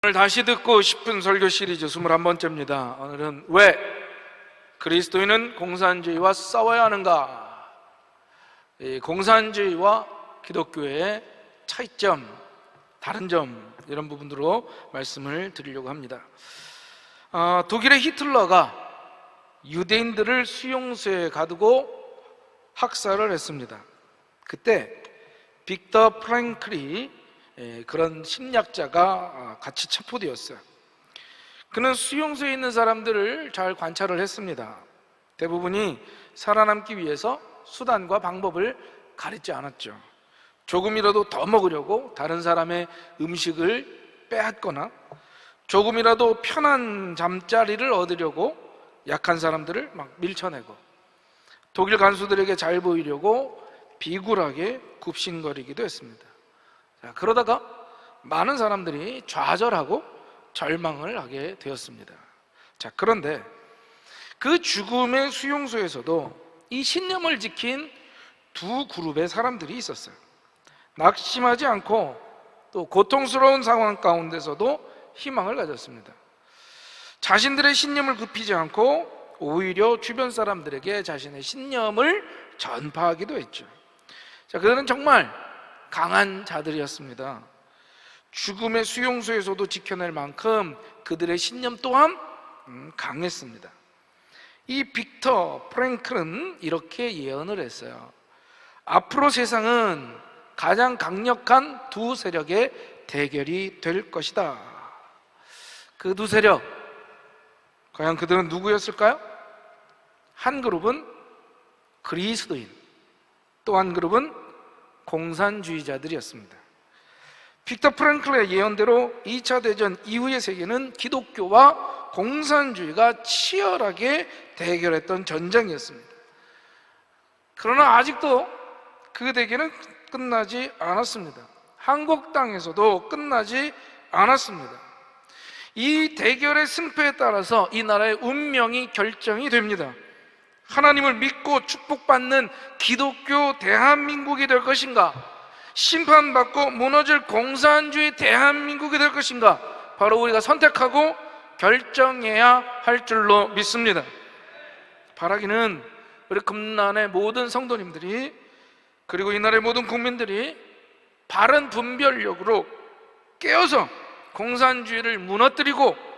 오늘 다시 듣고 싶은 설교 시리즈 21번째입니다. 오늘은 왜 그리스도인은 공산주의와 싸워야 하는가? 공산주의와 기독교의 차이점, 다른 점, 이런 부분으로 말씀을 드리려고 합니다. 독일의 히틀러가 유대인들을 수용소에 가두고 학살을 했습니다. 그때 빅터 프랭클이 그런 심리학자가 같이 체포되었어요. 그는 수용소에 있는 사람들을 잘 관찰을 했습니다. 대부분이 살아남기 위해서 수단과 방법을 가리지 않았죠. 조금이라도 더 먹으려고 다른 사람의 음식을 빼앗거나 조금이라도 편한 잠자리를 얻으려고 약한 사람들을 막 밀쳐내고 독일 간수들에게 잘 보이려고 비굴하게 굽신거리기도 했습니다. 그러다가 많은 사람들이 좌절하고 절망을 하게 되었습니다. 그런데 그 죽음의 수용소에서도 이 신념을 지킨 두 그룹의 사람들이 있었어요. 낙심하지 않고 또 고통스러운 상황 가운데서도 희망을 가졌습니다. 자신들의 신념을 굽히지 않고 오히려 주변 사람들에게 자신의 신념을 전파하기도 했죠. 그들은 정말 강한 자들이었습니다. 죽음의 수용소에서도 지켜낼 만큼 그들의 신념 또한 강했습니다. 이 빅터 프랭클은 이렇게 예언을 했어요. 앞으로 세상은 가장 강력한 두 세력의 대결이 될 것이다. 그 두 세력, 과연 그들은 누구였을까요? 한 그룹은 그리스도인, 또 한 그룹은 공산주의자들이었습니다. 빅터 프랭클의 예언대로 2차 대전 이후의 세계는 기독교와 공산주의가 치열하게 대결했던 전쟁이었습니다. 그러나 아직도 그 대결은 끝나지 않았습니다. 한국 땅에서도 끝나지 않았습니다. 이 대결의 승패에 따라서 이 나라의 운명이 결정이 됩니다. 하나님을 믿고 축복받는 기독교 대한민국이 될 것인가? 심판받고 무너질 공산주의 대한민국이 될 것인가? 바로 우리가 선택하고 결정해야 할 줄로 믿습니다. 바라기는 우리 금난의 모든 성도님들이, 그리고 이 나라의 모든 국민들이 바른 분별력으로 깨어서 공산주의를 무너뜨리고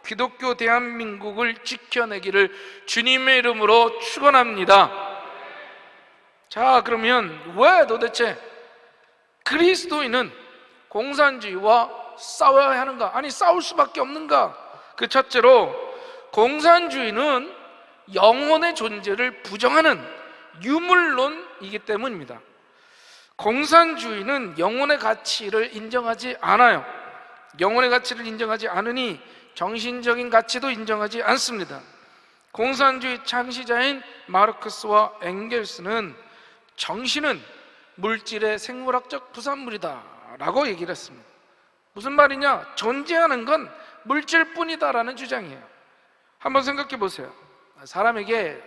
기독교 대한민국을 지켜내기를 주님의 이름으로 축원합니다. 그러면 왜 도대체 그리스도인은 공산주의와 싸워야 하는가? 아니, 싸울 수밖에 없는가? 그 첫째로, 공산주의는 영혼의 존재를 부정하는 유물론이기 때문입니다. 공산주의는 영혼의 가치를 인정하지 않아요. 영혼의 가치를 인정하지 않으니 정신적인 가치도 인정하지 않습니다. 공산주의 창시자인 마르크스와 엥겔스는 정신은 물질의 생물학적 부산물이다 라고 얘기를 했습니다. 무슨 말이냐? 존재하는 건 물질뿐이다 라는 주장이에요. 한번 생각해 보세요. 사람에게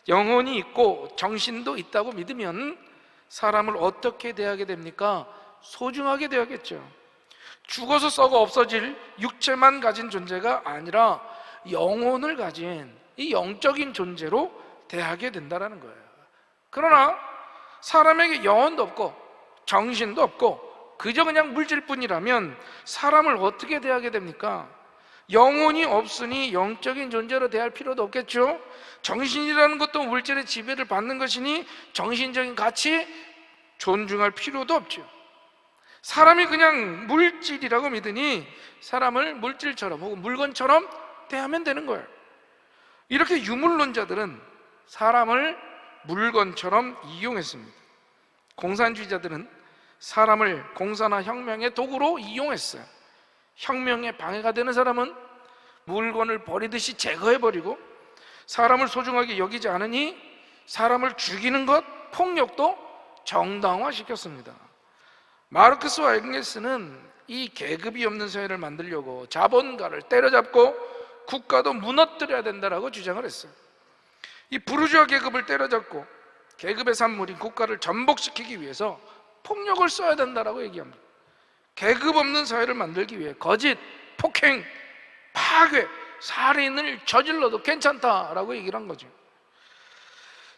영혼이 있고 정신도 있다고 믿으면 사람을 어떻게 대하게 됩니까? 소중하게 대하겠죠. 죽어서 썩어 없어질 육체만 가진 존재가 아니라 영혼을 가진 이 영적인 존재로 대하게 된다는 거예요. 그러나 사람에게 영혼도 없고 정신도 없고 그저 그냥 물질뿐이라면 사람을 어떻게 대하게 됩니까? 영혼이 없으니 영적인 존재로 대할 필요도 없겠죠. 정신이라는 것도 물질의 지배를 받는 것이니 정신적인 가치 존중할 필요도 없죠. 사람이 그냥 물질이라고 믿으니 사람을 물질처럼 혹은 물건처럼 대하면 되는 거예요. 이렇게 유물론자들은 사람을 물건처럼 이용했습니다. 공산주의자들은 사람을 공사나 혁명의 도구로 이용했어요. 혁명에 방해가 되는 사람은 물건을 버리듯이 제거해버리고, 사람을 소중하게 여기지 않으니 사람을 죽이는 것, 폭력도 정당화시켰습니다. 마르크스와 엥겔스는 이 계급이 없는 사회를 만들려고 자본가를 때려잡고 국가도 무너뜨려야 된다라고 주장을 했어요. 이 부르주아 계급을 때려잡고 계급의 산물인 국가를 전복시키기 위해서 폭력을 써야 된다라고 얘기합니다. 계급 없는 사회를 만들기 위해 거짓, 폭행, 파괴, 살인을 저질러도 괜찮다라고 얘기를 한 거죠.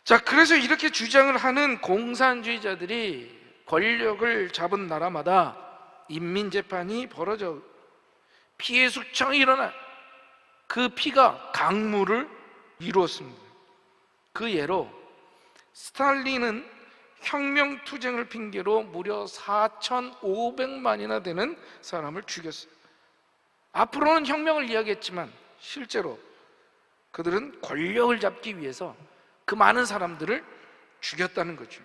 자, 그래서 이렇게 주장을 하는 공산주의자들이 권력을 잡은 나라마다 인민재판이 벌어져 피해 숙청이 일어나 그 피가 강물을 이루었습니다. 그 예로 스탈린은 혁명투쟁을 핑계로 무려 4,500만이나 되는 사람을 죽였어요. 앞으로는 혁명을 이야기했지만 실제로 그들은 권력을 잡기 위해서 그 많은 사람들을 죽였다는 거죠.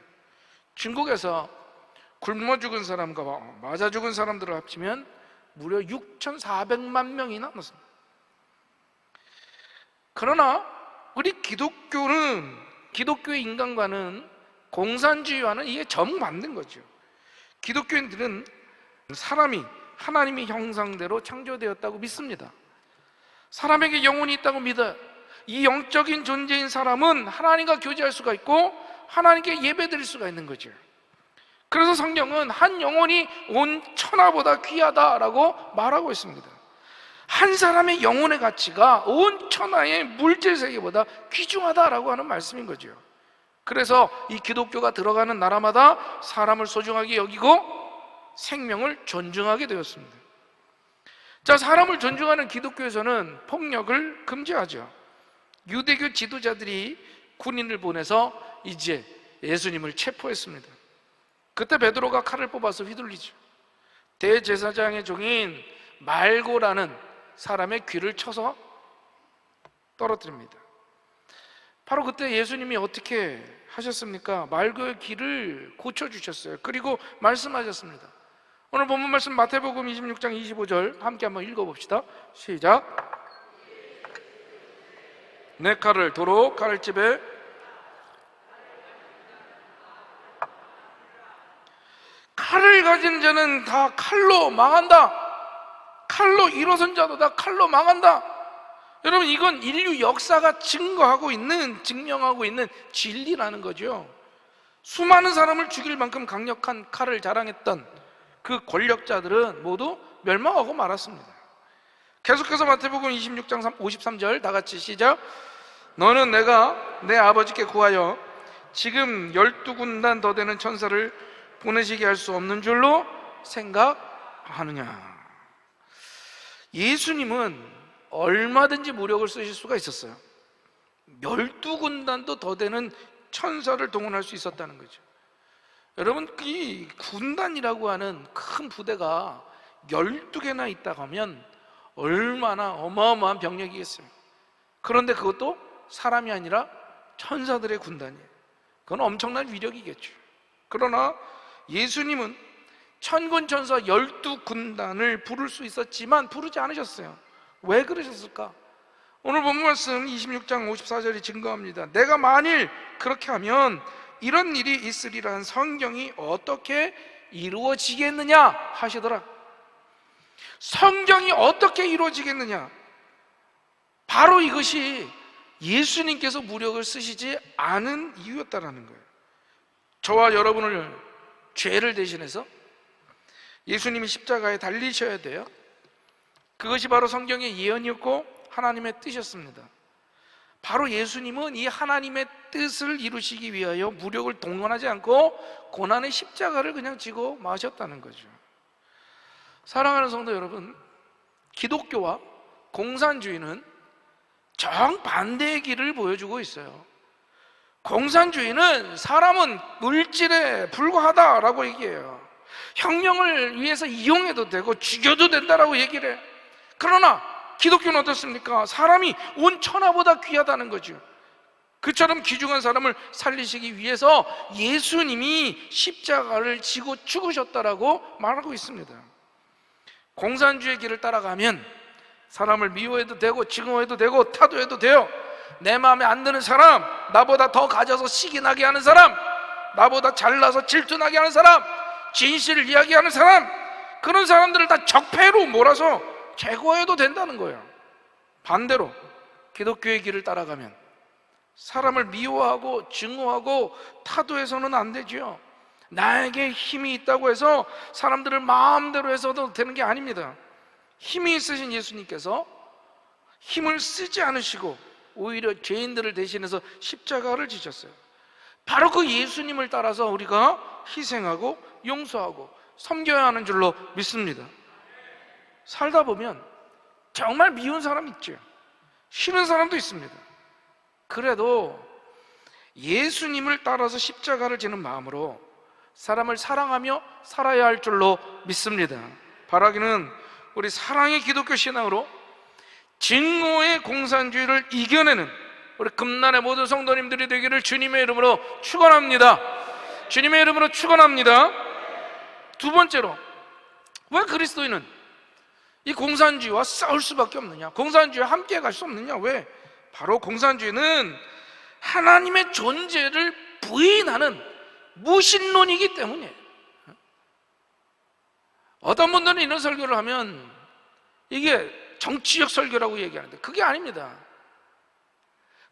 중국에서 굶어 죽은 사람과 맞아 죽은 사람들을 합치면 무려 6,400만 명이 남았습니다. 그러나 우리 기독교의 인간과는 공산주의와는 이게 정반대인 거죠. 기독교인들은 사람이 하나님의 형상대로 창조되었다고 믿습니다. 사람에게 영혼이 있다고 믿어요. 이 영적인 존재인 사람은 하나님과 교제할 수가 있고 하나님께 예배드릴 수가 있는 거죠. 그래서 성경은 한 영혼이 온 천하보다 귀하다라고 말하고 있습니다. 한 사람의 영혼의 가치가 온 천하의 물질 세계보다 귀중하다라고 하는 말씀인 거죠. 그래서 이 기독교가 들어가는 나라마다 사람을 소중하게 여기고 생명을 존중하게 되었습니다. 자, 사람을 존중하는 기독교에서는 폭력을 금지하죠. 유대교 지도자들이 군인을 보내서 이제 예수님을 체포했습니다. 그때 베드로가 칼을 뽑아서 휘둘리죠. 대제사장의 종인 말고라는 사람의 귀를 쳐서 떨어뜨립니다. 바로 그때 예수님이 어떻게 하셨습니까? 말고의 귀를 고쳐주셨어요. 그리고 말씀하셨습니다. 오늘 본문 말씀 마태복음 26장 25절 함께 한번 읽어봅시다. 시작. 내 칼을 도로 칼집에 칼을 가진 자는 다 칼로 망한다. 칼로 일어선 자도 다 칼로 망한다. 여러분, 이건 인류 역사가 증명하고 있는 진리라는 거죠. 수많은 사람을 죽일 만큼 강력한 칼을 자랑했던 그 권력자들은 모두 멸망하고 말았습니다. 계속해서 마태복음 26장 53절 다 같이 시작. 너는 내가 내 아버지께 구하여 지금 12군단 더 되는 천사를 보내시게 할 수 없는 줄로 생각하느냐. 예수님은 얼마든지 무력을 쓰실 수가 있었어요. 12군단도 더 되는 천사를 동원할 수 있었다는 거죠. 여러분, 이 군단이라고 하는 큰 부대가 12개나 있다고 하면 얼마나 어마어마한 병력이겠어요. 그런데 그것도 사람이 아니라 천사들의 군단이에요. 그건 엄청난 위력이겠죠. 그러나 예수님은 천군천사 12군단을 부를 수 있었지만 부르지 않으셨어요. 왜 그러셨을까? 오늘 본문 말씀 26장 54절이 증거합니다. 내가 만일 그렇게 하면 이런 일이 있으리라는 성경이 어떻게 이루어지겠느냐 하시더라. 성경이 어떻게 이루어지겠느냐? 바로 이것이 예수님께서 무력을 쓰시지 않은 이유였다라는 거예요. 저와 여러분을 죄를 대신해서 예수님이 십자가에 달리셔야 돼요. 그것이 바로 성경의 예언이었고 하나님의 뜻이었습니다. 바로 예수님은 이 하나님의 뜻을 이루시기 위하여 무력을 동원하지 않고 고난의 십자가를 그냥 지고 마셨다는 거죠. 사랑하는 성도 여러분, 기독교와 공산주의는 정반대의 길을 보여주고 있어요. 공산주의는 사람은 물질에 불과하다라고 얘기해요. 혁명을 위해서 이용해도 되고 죽여도 된다라고 얘기를 해요. 그러나 기독교는 어떻습니까? 사람이 온 천하보다 귀하다는 거죠. 그처럼 귀중한 사람을 살리시기 위해서 예수님이 십자가를 지고 죽으셨다라고 말하고 있습니다. 공산주의 길을 따라가면 사람을 미워해도 되고 증오해도 되고 타도해도 돼요. 내 마음에 안 드는 사람, 나보다 더 가져서 시기나게 하는 사람, 나보다 잘나서 질투나게 하는 사람, 진실을 이야기하는 사람, 그런 사람들을 다 적폐로 몰아서 제거해도 된다는 거예요. 반대로 기독교의 길을 따라가면 사람을 미워하고 증오하고 타도해서는 안 되죠. 나에게 힘이 있다고 해서 사람들을 마음대로 해서도 되는 게 아닙니다. 힘이 있으신 예수님께서 힘을 쓰지 않으시고 오히려 죄인들을 대신해서 십자가를 지셨어요. 바로 그 예수님을 따라서 우리가 희생하고 용서하고 섬겨야 하는 줄로 믿습니다. 살다 보면 정말 미운 사람 있죠. 싫은 사람도 있습니다. 그래도 예수님을 따라서 십자가를 지는 마음으로 사람을 사랑하며 살아야 할 줄로 믿습니다. 바라기는 우리 사랑의 기독교 신앙으로 증오의 공산주의를 이겨내는 우리 금난의 모든 성도님들이 되기를 주님의 이름으로 축원합니다. 주님의 이름으로 축원합니다. 두 번째로, 왜 그리스도인은 이 공산주의와 싸울 수밖에 없느냐? 공산주의와 함께 갈 수 없느냐? 왜? 바로 공산주의는 하나님의 존재를 부인하는 무신론이기 때문이에요. 어떤 분들은 이런 설교를 하면 이게 정치적 설교라고 얘기하는데 그게 아닙니다.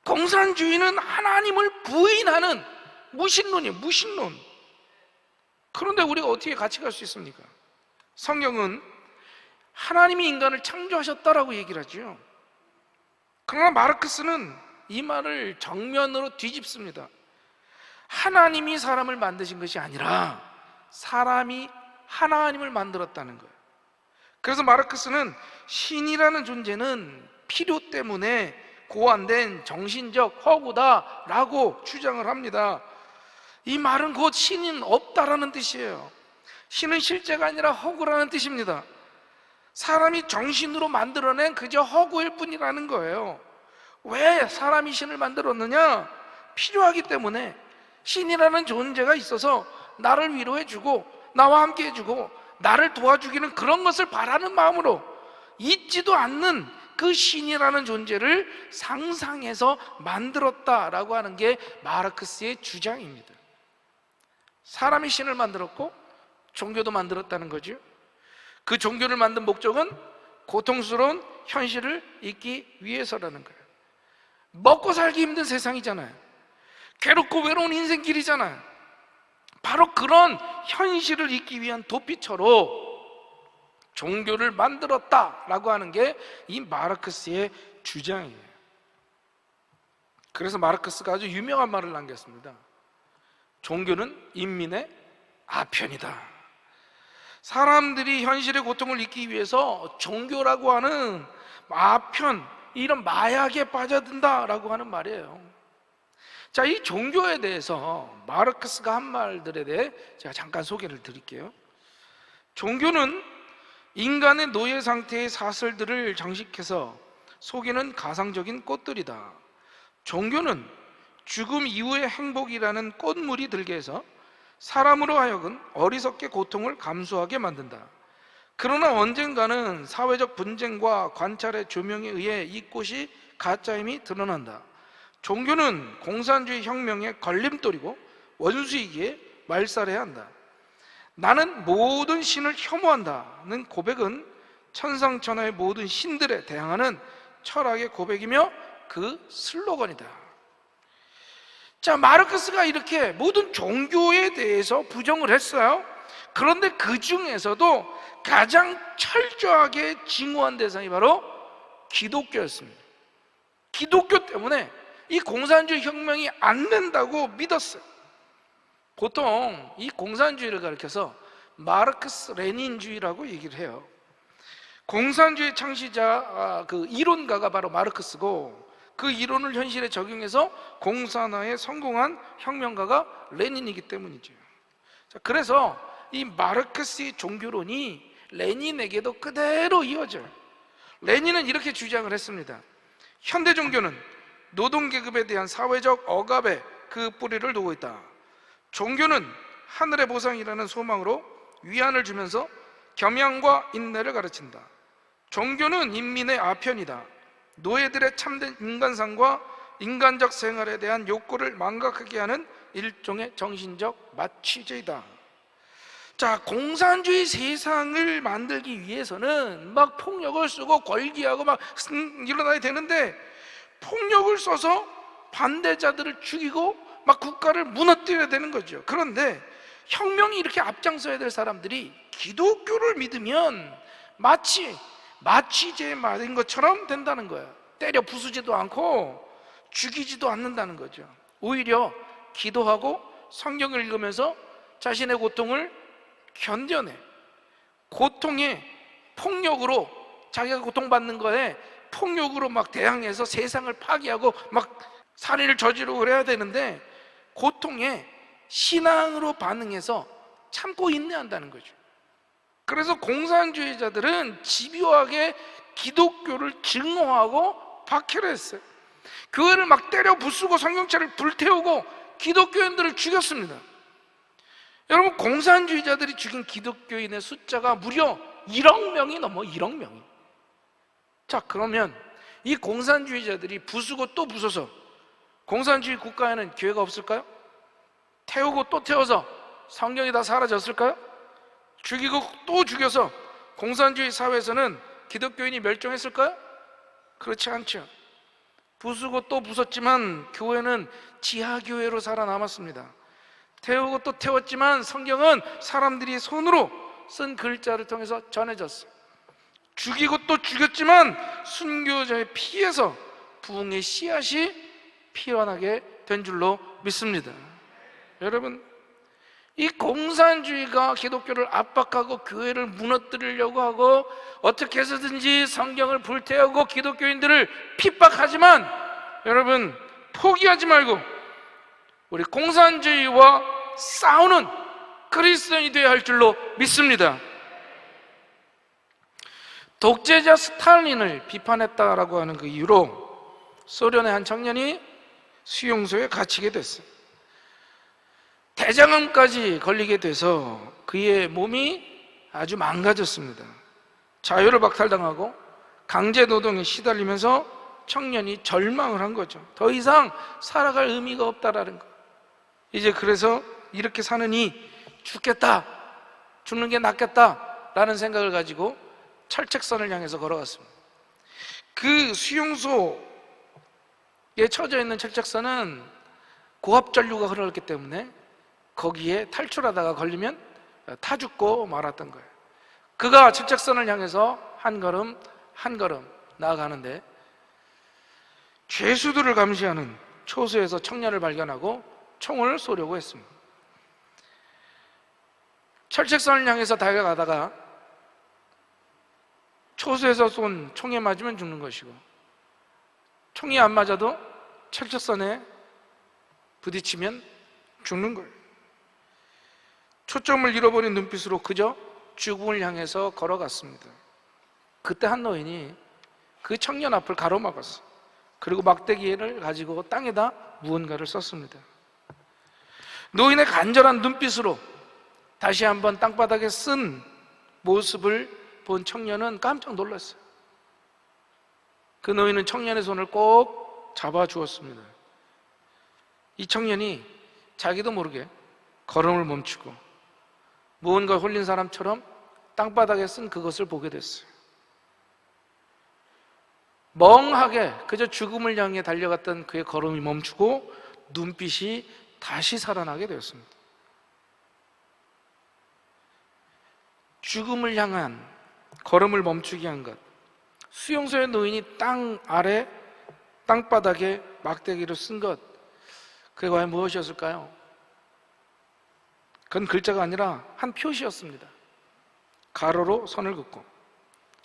공산주의는 하나님을 부인하는 무신론이에요. 무신론. 그런데 우리가 어떻게 같이 갈 수 있습니까? 성경은 하나님이 인간을 창조하셨다라고 얘기를 하죠. 그러나 마르크스는 이 말을 정면으로 뒤집습니다. 하나님이 사람을 만드신 것이 아니라 사람이 하나님을 만들었다는 거예요. 그래서 마르크스는 신이라는 존재는 필요 때문에 고안된 정신적 허구다라고 주장을 합니다. 이 말은 곧 신은 없다라는 뜻이에요. 신은 실제가 아니라 허구라는 뜻입니다. 사람이 정신으로 만들어낸 그저 허구일 뿐이라는 거예요. 왜 사람이 신을 만들었느냐? 필요하기 때문에. 신이라는 존재가 있어서 나를 위로해주고 나와 함께 해주고 나를 도와주기는 그런 것을 바라는 마음으로 있지도 않는 그 신이라는 존재를 상상해서 만들었다라고 하는 게 마르크스의 주장입니다. 사람이 신을 만들었고 종교도 만들었다는 거죠. 그 종교를 만든 목적은 고통스러운 현실을 잊기 위해서라는 거예요. 먹고 살기 힘든 세상이잖아요. 괴롭고 외로운 인생길이잖아요. 바로 그런 현실을 잊기 위한 도피처로 종교를 만들었다라고 하는 게 이 마르크스의 주장이에요. 그래서 마르크스가 아주 유명한 말을 남겼습니다. 종교는 인민의 아편이다. 사람들이 현실의 고통을 잊기 위해서 종교라고 하는 아편, 이런 마약에 빠져든다라고 하는 말이에요. 자, 이 종교에 대해서 마르크스가 한 말들에 대해 제가 잠깐 소개를 드릴게요. 종교는 인간의 노예 상태의 사슬들을 장식해서 속이는 가상적인 꽃들이다. 종교는 죽음 이후의 행복이라는 꽃무리 들게 해서 사람으로 하여금 어리석게 고통을 감수하게 만든다. 그러나 언젠가는 사회적 분쟁과 관찰의 조명에 의해 이 꽃이 가짜임이 드러난다. 종교는 공산주의 혁명의 걸림돌이고 원수이기에 말살해야 한다. 나는 모든 신을 혐오한다는 고백은 천상천하의 모든 신들에 대항하는 철학의 고백이며 그 슬로건이다. 자, 마르크스가 이렇게 모든 종교에 대해서 부정을 했어요. 그런데 그 중에서도 가장 철저하게 증오한 대상이 바로 기독교였습니다. 기독교 때문에 이 공산주의 혁명이 안 된다고 믿었어요. 보통 이 공산주의를 가리켜서 마르크스 레닌주의라고 얘기를 해요. 공산주의 창시자, 그 이론가가 바로 마르크스고 그 이론을 현실에 적용해서 공산화에 성공한 혁명가가 레닌이기 때문이죠. 자, 그래서 이 마르크스의 종교론이 레닌에게도 그대로 이어져요. 레닌은 이렇게 주장을 했습니다. 현대 종교는 노동계급에 대한 사회적 억압에 그 뿌리를 두고 있다. 종교는 하늘의 보상이라는 소망으로 위안을 주면서 겸양과 인내를 가르친다. 종교는 인민의 아편이다. 노예들의 참된 인간상과 인간적 생활에 대한 욕구를 망각하게 하는 일종의 정신적 마취제이다. 자, 공산주의 세상을 만들기 위해서는 막 폭력을 쓰고 걸기하고 막 일어나야 되는데 폭력을 써서 반대자들을 죽이고 막 국가를 무너뜨려야 되는 거죠. 그런데 혁명이 이렇게 앞장서야 될 사람들이 기독교를 믿으면 마치 마취 죄에 맞은 것처럼 된다는 거예요. 때려 부수지도 않고 죽이지도 않는다는 거죠. 오히려 기도하고 성경을 읽으면서 자신의 고통을 견뎌내. 고통에 폭력으로, 자기가 고통받는 거에 폭력으로 막 대항해서 세상을 파괴하고 막 살인을 저지르고 그래야 되는데, 고통에 신앙으로 반응해서 참고 인내한다는 거죠. 그래서 공산주의자들은 집요하게 기독교를 증오하고 박해를 했어요. 교회를 막 때려 부수고 성경책을 불태우고 기독교인들을 죽였습니다. 여러분, 공산주의자들이 죽인 기독교인의 숫자가 무려 1억 명이 넘어. 1억 명이. 자, 그러면 이 공산주의자들이 부수고 또 부숴서 공산주의 국가에는 교회가 없을까요? 태우고 또 태워서 성경이 다 사라졌을까요? 죽이고 또 죽여서 공산주의 사회에서는 기독교인이 멸종했을까요? 그렇지 않죠. 부수고 또 부쉈지만 교회는 지하교회로 살아남았습니다. 태우고 또 태웠지만 성경은 사람들이 손으로 쓴 글자를 통해서 전해졌어요. 죽이고 또 죽였지만 순교자의 피에서 부흥의 씨앗이 피어나게 된 줄로 믿습니다. 여러분, 이 공산주의가 기독교를 압박하고 교회를 무너뜨리려고 하고 어떻게 해서든지 성경을 불태우고 기독교인들을 핍박하지만, 여러분, 포기하지 말고 우리 공산주의와 싸우는 그리스도인이 되어야 할 줄로 믿습니다. 독재자 스탈린을 비판했다라고 하는 그 이유로 소련의 한 청년이 수용소에 갇히게 됐어요. 대장암까지 걸리게 돼서 그의 몸이 아주 망가졌습니다. 자유를 박탈당하고 강제노동에 시달리면서 청년이 절망을 한 거죠. 더 이상 살아갈 의미가 없다라는 거. 이제 그래서 이렇게 사느니 죽겠다, 죽는 게 낫겠다라는 생각을 가지고 철책선을 향해서 걸어갔습니다. 그 수용소에 쳐져 있는 철책선은 고압전류가 흘러갔기 때문에 거기에 탈출하다가 걸리면 타 죽고 말았던 거예요. 그가 철책선을 향해서 한 걸음 한 걸음 나아가는데 죄수들을 감시하는 초소에서 청년을 발견하고 총을 쏘려고 했습니다. 철책선을 향해서 다가가다가 초소에서 쏜 총에 맞으면 죽는 것이고, 총이 안 맞아도 철책선에 부딪히면 죽는 거예요. 초점을 잃어버린 눈빛으로 그저 죽음을 향해서 걸어갔습니다. 그때 한 노인이 그 청년 앞을 가로막았어요. 그리고 막대기를 가지고 땅에다 무언가를 썼습니다. 노인의 간절한 눈빛으로 다시 한번 땅바닥에 쓴 모습을 본 청년은 깜짝 놀랐어요. 그 노인은 청년의 손을 꼭 잡아주었습니다. 이 청년이 자기도 모르게 걸음을 멈추고 무언가 홀린 사람처럼 땅바닥에 쓴 그것을 보게 됐어요. 멍하게 그저 죽음을 향해 달려갔던 그의 걸음이 멈추고 눈빛이 다시 살아나게 되었습니다. 죽음을 향한 걸음을 멈추게 한 것, 수용소의 노인이 땅 아래 땅바닥에 막대기로 쓴 것, 그게 과연 무엇이었을까요? 그건 글자가 아니라 한 표시였습니다. 가로로 선을 긋고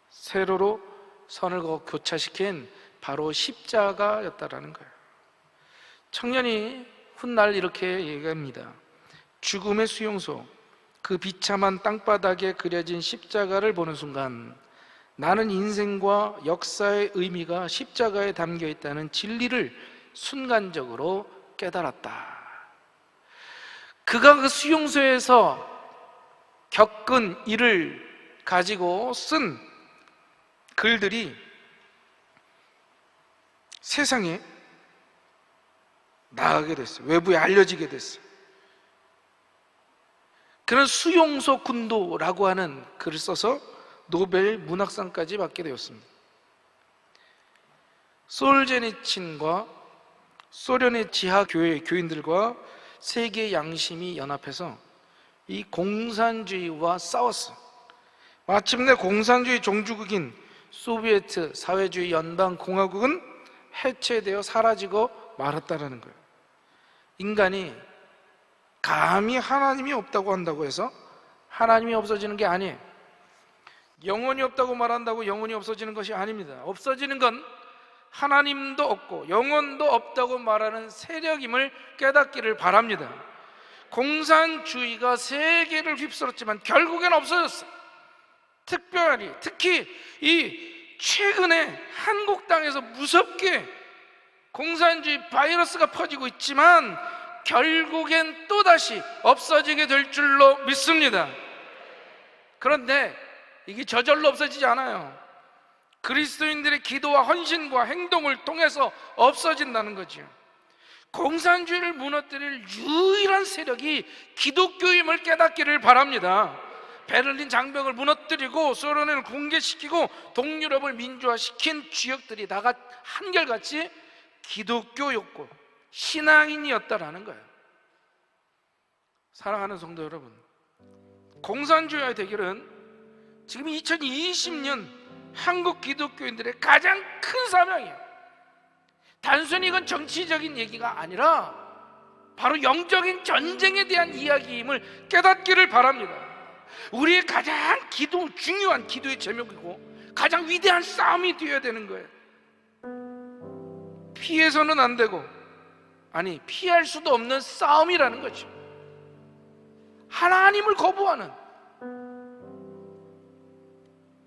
세로로 선을 그어 교차시킨 바로 십자가였다라는 거예요. 청년이 훗날 이렇게 얘기합니다. 죽음의 수용소, 그 비참한 땅바닥에 그려진 십자가를 보는 순간 나는 인생과 역사의 의미가 십자가에 담겨 있다는 진리를 순간적으로 깨달았다. 그가 그 수용소에서 겪은 일을 가지고 쓴 글들이 세상에 나가게 됐어요. 외부에 알려지게 됐어요. 그는 수용소 군도라고 하는 글을 써서 노벨 문학상까지 받게 되었습니다. 솔제니친과 소련의 지하교회 교인들과 세계 양심이 연합해서 이 공산주의와 싸웠어요. 마침내 공산주의 종주국인 소비에트 사회주의 연방공화국은 해체되어 사라지고 말았다라는 거예요. 인간이 감히 하나님이 없다고 한다고 해서 하나님이 없어지는 게 아니에요. 영혼이 없다고 말한다고 영혼이 없어지는 것이 아닙니다. 없어지는 건 하나님도 없고 영혼도 없다고 말하는 세력임을 깨닫기를 바랍니다. 공산주의가 세계를 휩쓸었지만 결국엔 없어졌어요. 특히 이 최근에 한국 땅에서 무섭게 공산주의 바이러스가 퍼지고 있지만 결국엔 또다시 없어지게 될 줄로 믿습니다. 그런데 이게 저절로 없어지지 않아요. 그리스도인들의 기도와 헌신과 행동을 통해서 없어진다는 거죠. 공산주의를 무너뜨릴 유일한 세력이 기독교임을 깨닫기를 바랍니다. 베를린 장벽을 무너뜨리고 소련을 붕괴시키고 동유럽을 민주화시킨 주역들이 다 한결같이 기독교였고 신앙인이었다라는 거예요. 사랑하는 성도 여러분, 공산주의와의 대결은 지금 2020년 한국 기독교인들의 가장 큰 사명이에요. 단순히 이건 정치적인 얘기가 아니라 바로 영적인 전쟁에 대한 이야기임을 깨닫기를 바랍니다. 우리의 가장 중요한 기도의 제목이고 가장 위대한 싸움이 되어야 되는 거예요. 피해서는 안 되고, 아니 피할 수도 없는 싸움이라는 거죠. 하나님을 거부하는,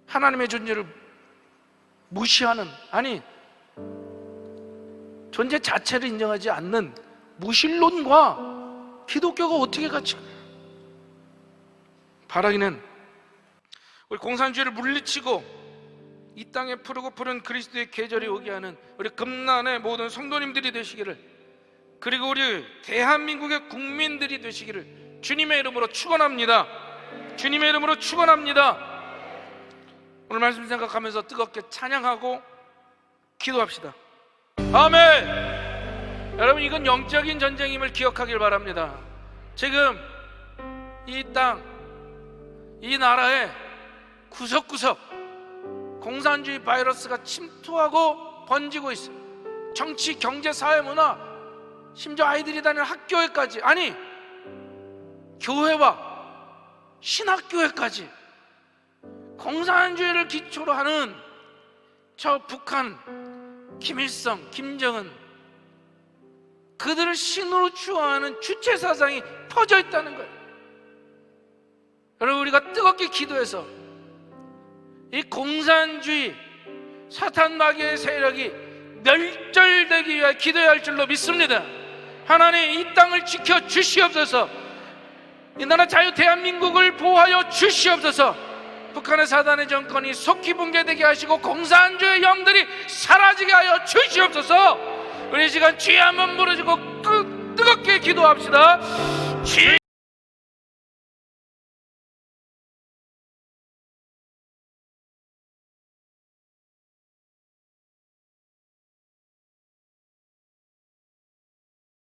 하나님의 존재를 무시하는, 아니 존재 자체를 인정하지 않는 무신론과 기독교가 어떻게 같이, 바라기는 우리 공산주의를 물리치고 이 땅에 푸른 그리스도의 계절이 오게 하는 우리 금난의 모든 성도님들이 되시기를, 그리고 우리 대한민국의 국민들이 되시기를 주님의 이름으로 축원합니다. 주님의 이름으로 축원합니다. 오늘 말씀 생각하면서 뜨겁게 찬양하고 기도합시다. 아멘. 여러분, 이건 영적인 전쟁임을 기억하길 바랍니다. 지금 이 땅, 이 나라에 구석구석 공산주의 바이러스가 침투하고 번지고 있어요. 정치, 경제, 사회, 문화, 심지어 아이들이 다니는 학교에까지, 아니 교회와 신학교에까지 공산주의를 기초로 하는 저 북한, 김일성, 김정은, 그들을 신으로 추앙하는 주체 사상이 퍼져 있다는 거예요. 여러분, 우리가 뜨겁게 기도해서 이 공산주의 사탄 마귀의 세력이 멸절되기 위해 기도해야 할 줄로 믿습니다. 하나님, 이 땅을 지켜 주시옵소서. 이 나라 자유 대한민국을 보호하여 주시옵소서. 북한의 사단의 정권이 속히 붕괴되게 하시고 공산주의 영들이 사라지게 하여 주시옵소서. 우리 시간 주여 한번 부르시고 뜨겁게 기도합시다.